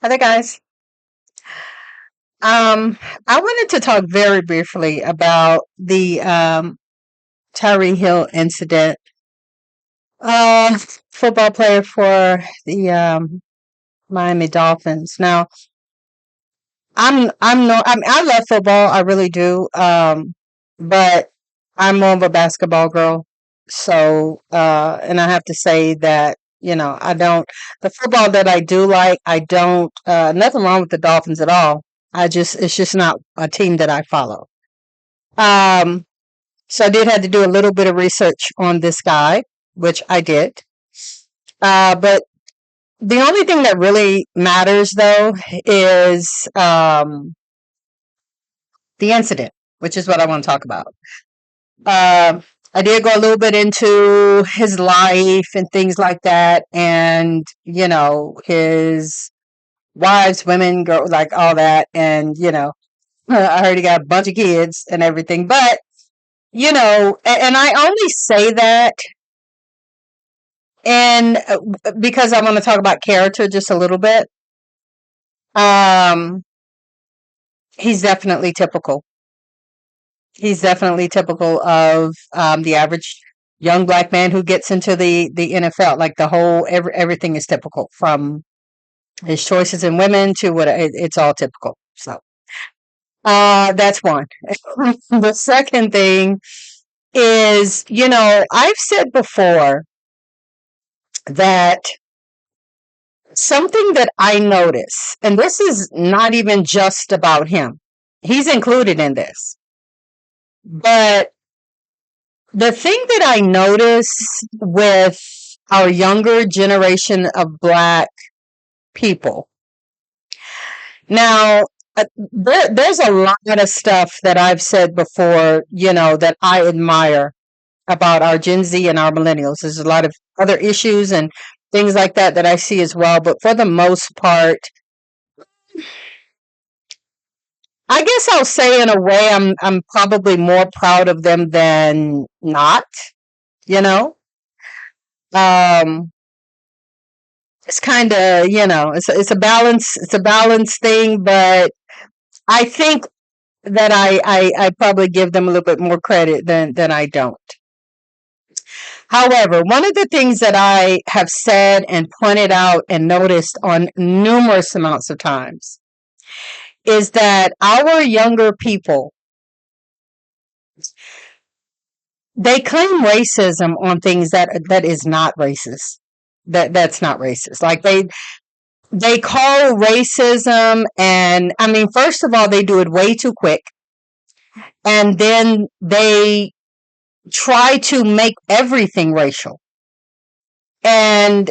Hi there, guys. I wanted to talk very briefly about the Tyree Hill incident. Uh, Football player for the Miami Dolphins. Now, I'm no, I love football. I really do. But I'm more of a basketball girl. So, and I have to say that I don't the football that I do like. I don't. Nothing wrong with the Dolphins at all. It's just not a team that I follow. Um, so I did have to do a little bit of research on this guy, which I did. But the only thing that really matters, though, is the incident, which is what I want to talk about. I did go a little bit into his life and things like that, and his wives, women, girl, like all that, and I heard he got a bunch of kids and everything, but and I only say that and because I want to talk about character just a little bit. Um, he's definitely typical. He's definitely typical of the average young black man who gets into the NFL. Like everything is typical, from his choices in women to it's all typical. So that's one. The second thing is, I've said before that something that I notice, and this is not even just about him, he's included in this, but the thing that I notice with our younger generation of black people now, there's a lot of stuff that I've said before, that I admire about our Gen Z and our millennials. There's a lot of other issues and things like that that I see as well. But for the most part, I guess I'll say in a way I'm probably more proud of them than not, you know. Um it's kind of, it's a balance thing, but I think that I probably give them a little bit more credit than I don't. However, one of the things that I have said and pointed out and noticed on numerous amounts of times is that our younger people, they claim racism on things that is not racist. That's not racist. Like they call racism, and I mean, first of all, they do it way too quick, and then they try to make everything racial. And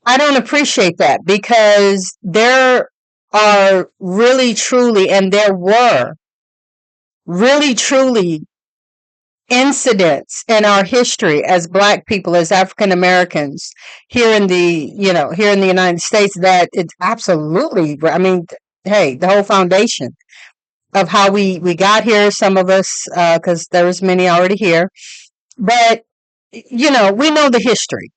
I don't appreciate that, because there are really truly, and there were really truly incidents in our history as black people, as African Americans here in the United States, that it's absolutely, I mean, hey, the whole foundation of how we got here, some of us, because there was many already here, but we know the history.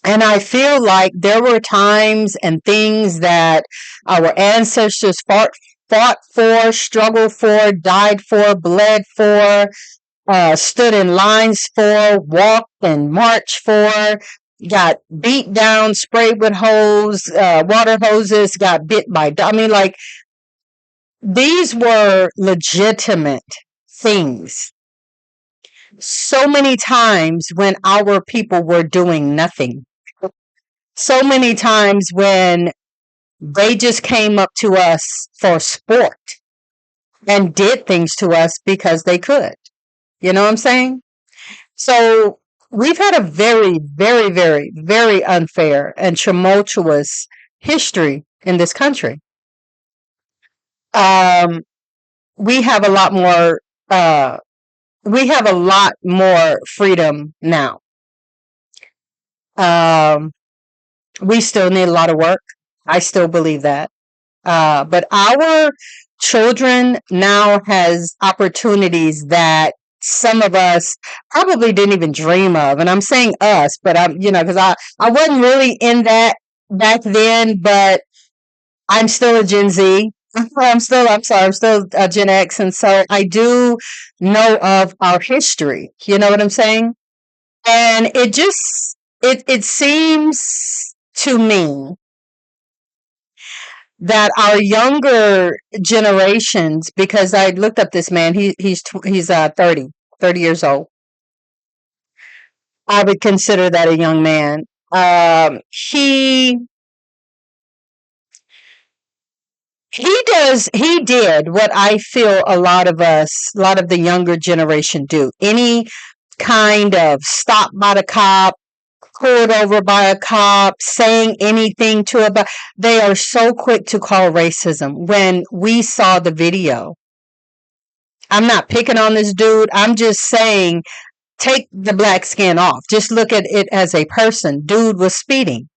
And I feel like there were times and things that our ancestors fought for, struggled for, died for, bled for, stood in lines for, walked and marched for, got beat down, sprayed with water hoses, got bit by. I mean, like, these were legitimate things. So many times when our people were doing nothing. So many times when they just came up to us for sport and did things to us because they could. You know what I'm saying? So we've had a very, very, very, very unfair and tumultuous history in this country. Um, we have a lot more. We have a lot more freedom now. Um, we still need a lot of work. I still believe that. But our children now has opportunities that some of us probably didn't even dream of. And I'm saying us, but because I wasn't really in that back then, but I'm still a Gen Z. I'm still a Gen X. And so I do know of our history. You know what I'm saying? And it seems to me that our younger generations, because I looked up this man, he's 30 years old. I would consider that a young man. He he did what I feel a lot of the younger generation do. Any kind of stop by the cop, pulled over by a cop, saying anything to about, they are so quick to call racism. When we saw the video, I'm not picking on this dude. I'm just saying, take the black skin off. Just look at it as a person. Dude was speeding.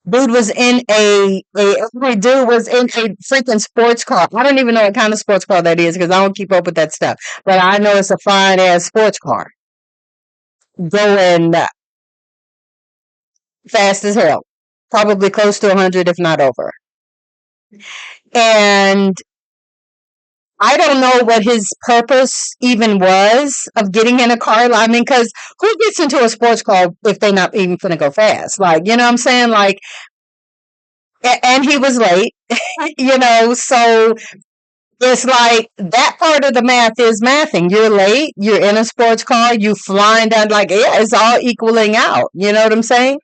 Dude was in dude was in a freaking sports car. I don't even know what kind of sports car that is because I don't keep up with that stuff. But I know it's a fine ass sports car going fast as hell, probably close to 100, if not over. And I don't know what his purpose even was of getting in a car. I mean, because who gets into a sports car if they're not even going to go fast? Like, you know what I'm saying? Like, and he was late, so it's like that part of the math is mathing. You're late, you're in a sports car, you flying down, like, yeah, it's all equaling out. You know what I'm saying?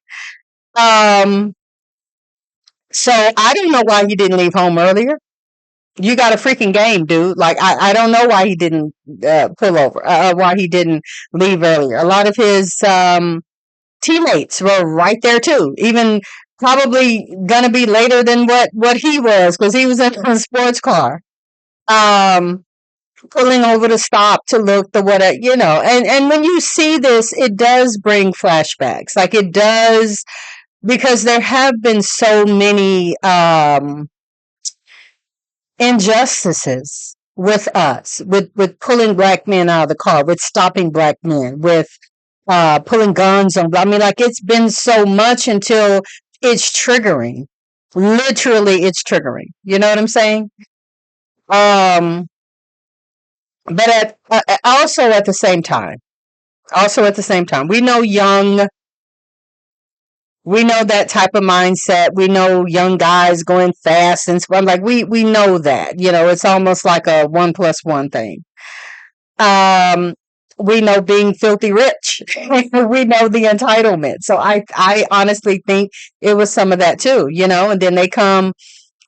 Um, so I don't know why he didn't leave home earlier. You got a freaking game, dude. Like, I don't know why he didn't pull over, why he didn't leave earlier. A lot of his teammates were right there too, even probably gonna be later than what he was because he was in a sports car. Um, Pulling over to stop to look the what and when you see this, it does bring flashbacks. Like it does because there have been so many injustices with us, with pulling black men out of the car, with stopping black men, with pulling guns on. I mean, like it's been so much until it's triggering. Literally, it's triggering. You know what I'm saying? Um, but also at the same time, we know we know that type of mindset. We know young guys going fast and stuff. Like we know that. It's almost like a 1+1 thing. Um, we know being filthy rich. We know the entitlement. So I honestly think it was some of that too. And then they come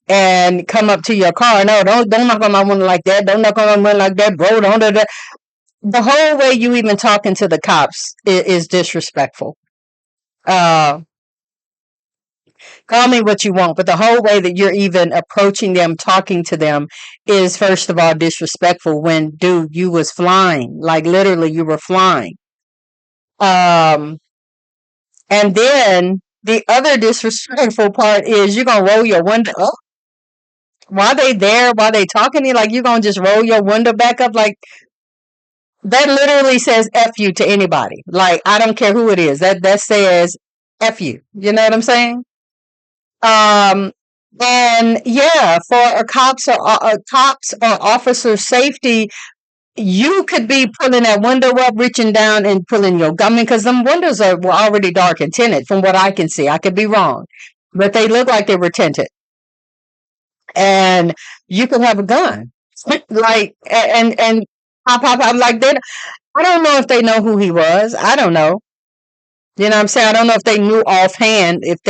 up to your car. No, don't knock on my window like that. Don't knock on my window like that, bro. Don't do that. The whole way you even talking to the cops is disrespectful. Uh, Call me what you want, but the whole way that you're even approaching them, talking to them is first of all disrespectful when, dude, you was flying. Like literally you were flying. Um, and then the other disrespectful part is you're going to roll your window up while they there, while they talking to you, like you're going to just roll your window back up. Like that literally says F you to anybody. Like, I don't care who it is. That says F you. You know what I'm saying? Um, and yeah, for a cops or officer safety, you could be pulling that window up, reaching down and pulling your gun. I mean, because them windows were already dark and tinted from what I can see. I could be wrong, but they look like they were tinted. And you could have a gun, like and pop like they. I don't know if they know who he was. I don't know. You know what I'm saying? I don't know if they knew offhand if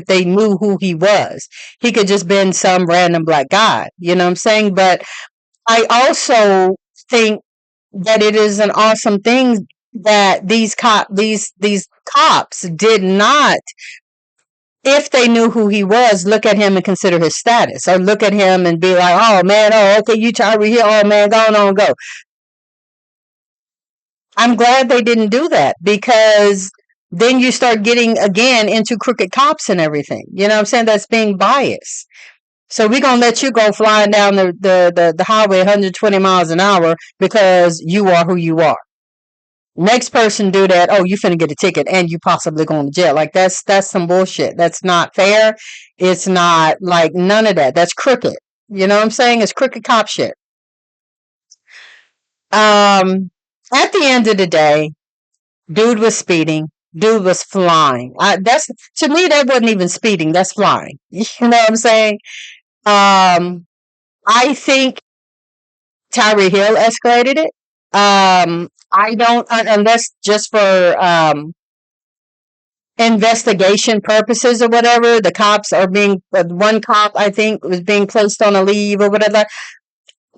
they knew who he was. He could just been some random black guy. You know what I'm saying? But I also think that it is an awesome thing that these cops did not, if they knew who he was, look at him and consider his status, or look at him and be like, oh man, oh okay, you Tyreek here, oh man, go on, go. I'm glad they didn't do that because then you start getting again into crooked cops and everything. You know what I'm saying? That's being biased. So we're gonna let you go flying down the highway 120 miles an hour because you are who you are. Next person do that, oh, you finna get a ticket and you possibly going to jail. Like that's some bullshit. That's not fair. It's not like none of that. That's crooked. You know what I'm saying? It's crooked cop shit. At the end of the day, dude was speeding. Dude was flying. That's to me that wasn't even speeding. That's flying. You know what I'm saying? I think Tyree Hill escalated it. I don't unless just for investigation purposes or whatever. The cops are being one cop I think was being placed on a leave or whatever.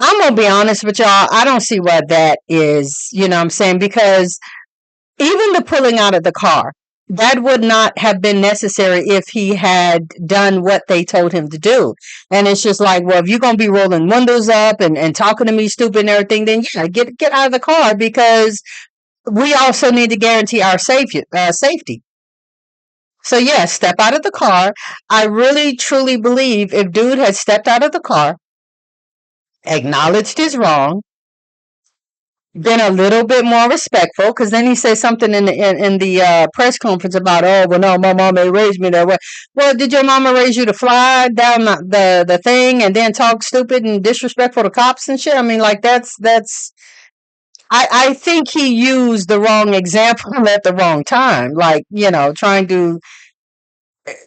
I'm gonna be honest with y'all. I don't see what that is. You know what I'm saying? Because even the pulling out of the car, that would not have been necessary if he had done what they told him to do. And it's just like, well, if you're gonna be rolling windows up and talking to me stupid and everything, then yeah, get out of the car because we also need to guarantee our safety. So yeah, step out of the car. I really truly believe if dude had stepped out of the car, acknowledged his wrong, been a little bit more respectful, because then he said something in the press conference about, oh, well, no, my mama raised me that way. Well, did your mama raise you to fly down the thing and then talk stupid and disrespectful to cops and shit? I mean, like that's. I think he used the wrong example at the wrong time. Like,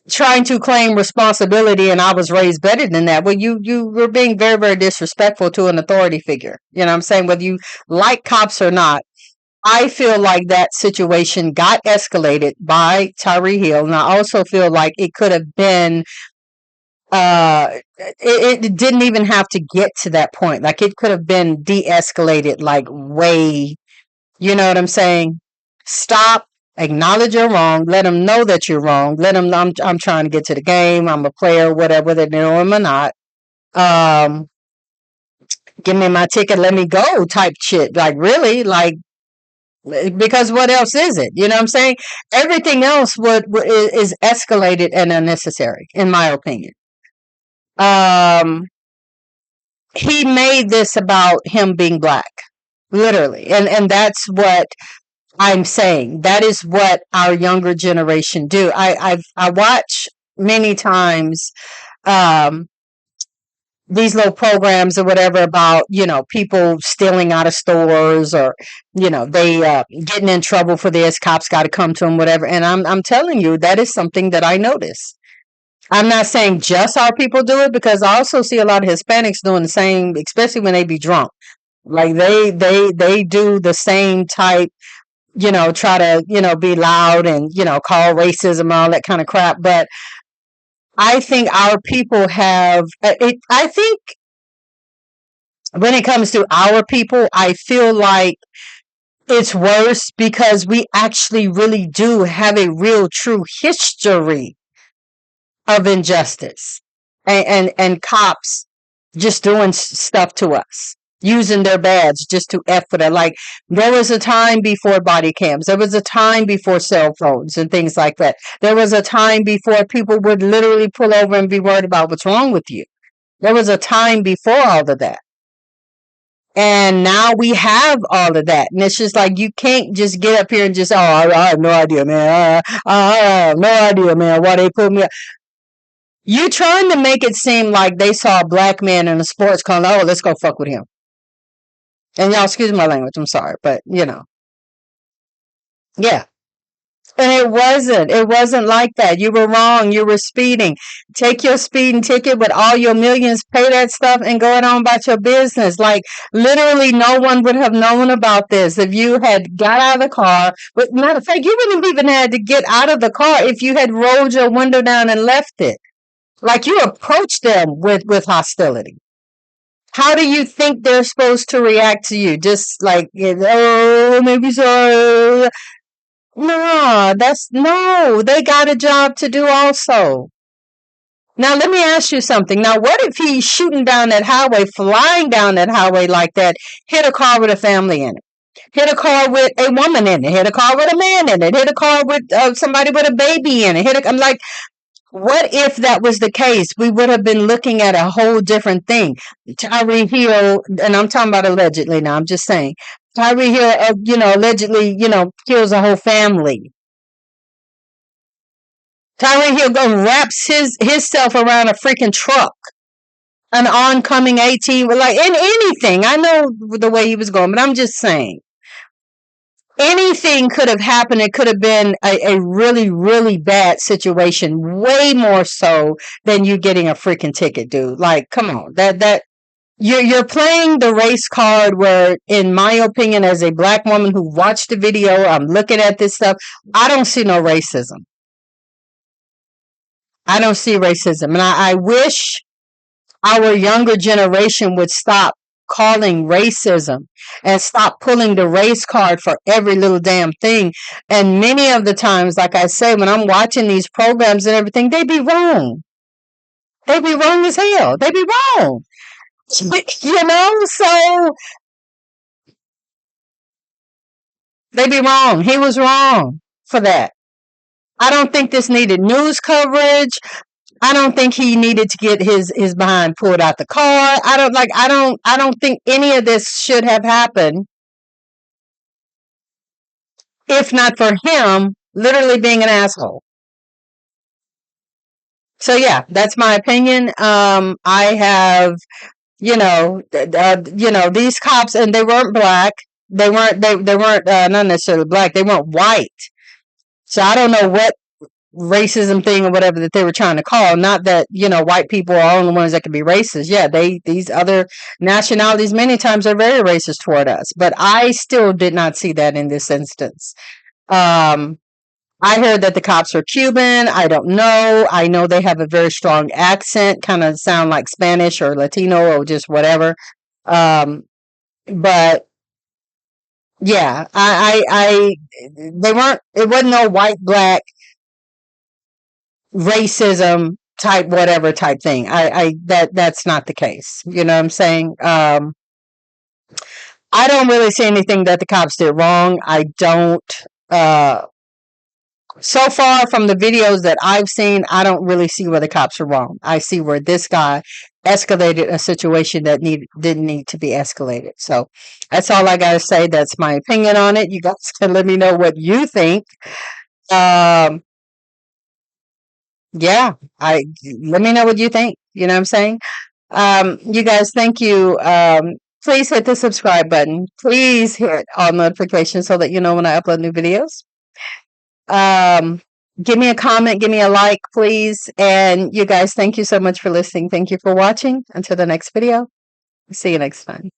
trying to claim responsibility and I was raised better than that. Well, you were being very, very disrespectful to an authority figure. You know what I'm saying? Whether you like cops or not, I feel like that situation got escalated by Tyree Hill. And I also feel like it could have been it didn't even have to get to that point. Like it could have been de-escalated like way, you know what I'm saying? Stop, acknowledge you're wrong, let them know that you're wrong, let them know I'm trying to get to the game, I'm a player, whatever, whether they know him or not. Um, Give me my ticket, let me go type shit. Like really, like because what else is it? You know what I'm saying? Everything else is escalated and unnecessary, in my opinion. Um, he made this about him being black, literally, and that's what I'm saying. That is what our younger generation do. I watch many times um, these little programs or whatever about people stealing out of stores or they getting in trouble for this. Cops got to come to them, whatever. And I'm telling you that is something that I notice. I'm not saying just our people do it because I also see a lot of Hispanics doing the same, especially when they be drunk. Like they do the same type, try to, be loud and, call racism and all that kind of crap. But I think our people have it. I think when it comes to our people, I feel like it's worse because we actually really do have a real true history of injustice and cops just doing stuff to us, using their badge just to F with it. Like there was a time before body cams. There was a time before cell phones and things like that. There was a time before people would literally pull over and be worried about what's wrong with you. There was a time before all of that. And now we have all of that. And it's just like, you can't just get up here and just, I have no idea, man. I have no idea, man, why they put me up. You trying to make it seem like they saw a black man in a sports car. Oh, let's go fuck with him. And y'all, excuse my language. I'm sorry, but yeah. And it wasn't. It wasn't like that. You were wrong. You were speeding. Take your speeding ticket with all your millions, pay that stuff, and go on about your business. Like literally, no one would have known about this if you had got out of the car. But matter of fact, you wouldn't have even had to get out of the car if you had rolled your window down and left it. Like you approach them with hostility. How do you think they're supposed to react to you? Just like, oh, maybe so. No, no, they got a job to do also. Now, let me ask you something. Now, what if he's shooting down that highway, flying down that highway like that, hit a car with a family in it, hit a car with a woman in it, hit a car with a man in it, hit a car with somebody with a baby in it, I'm like, What if that was the case? We would have been looking at a whole different thing. Tyree Hill, and I'm talking about allegedly now, I'm just saying. Tyree Hill, allegedly, kills a whole family. Tyree Hill wraps himself around a freaking truck, an oncoming AT, like in anything. I know the way he was going, but I'm just saying. Anything could have happened. It could have been a really, really bad situation, way more so than you getting a freaking ticket, dude. Like, come on, that you're playing the race card. Where, in my opinion, as a black woman who watched the video, I'm looking at this stuff. I don't see no racism. I don't see racism, and I wish our younger generation would stop calling racism and stop pulling the race card for every little damn thing. And many of the times, like I say, when I'm watching these programs and everything, they be wrong. They be wrong as hell. They be wrong. So they be wrong. He was wrong for that. I don't think this needed news coverage. I don't think he needed to get his behind pulled out the car. I don't think any of this should have happened if not for him literally being an asshole. So yeah, that's my opinion. I have, these cops, and they weren't black. They weren't not necessarily black. They weren't white. So I don't know what racism thing or whatever that they were trying to call. Not that, white people are only ones that can be racist. Yeah, these other nationalities many times are very racist toward us. But I still did not see that in this instance. I heard that the cops are Cuban. I don't know. I know they have a very strong accent, kind of sound like Spanish or Latino or just whatever. But yeah, they weren't. It wasn't no white black racism type whatever type thing. That's not the case. You know what I'm saying? I don't really see anything that the cops did wrong. I don't. So far from the videos that I've seen, I don't really see where the cops are wrong. I see where this guy escalated a situation that didn't need to be escalated. So that's all I gotta say. That's my opinion on it. You guys can let me know what you think. Um, yeah, let me know what you think. You know what I'm saying? You guys, thank you. Please hit the subscribe button. Please hit all notifications so that you know when I upload new videos. Give me a comment, give me a like, please. And you guys, thank you so much for listening. Thank you for watching. Until the next video, see you next time.